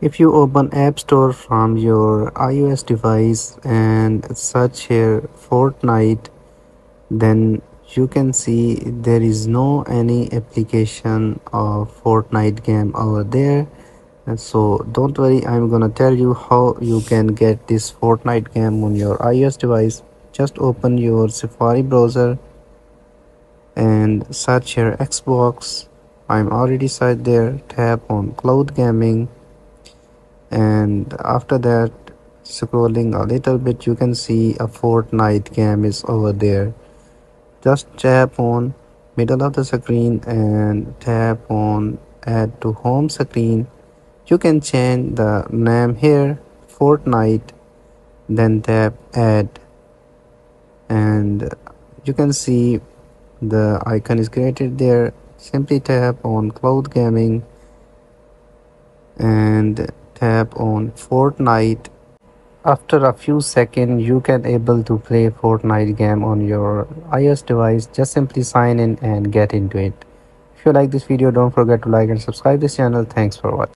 If you open App Store from your iOS device and search here Fortnite, then you can see there is no any application of Fortnite game over there. And so don't worry, I'm gonna tell you how you can get this Fortnite game on your iOS device. Just open your Safari browser and search here Xbox. I'm already sat there. Tap on cloud gaming, and after that, scrolling a little bit, you can see a Fortnite game is over there. Just tap on middle of the screen and tap on add to home screen. You can change the name here Fortnite, then tap add, and you can see the icon is created there. Simply tap on cloud gaming and tap on Fortnite. After a few seconds, you can able to play Fortnite game on your iOS device. Just simply sign in and get into it. If you like this video, don't forget to like and subscribe this channel. Thanks for watching.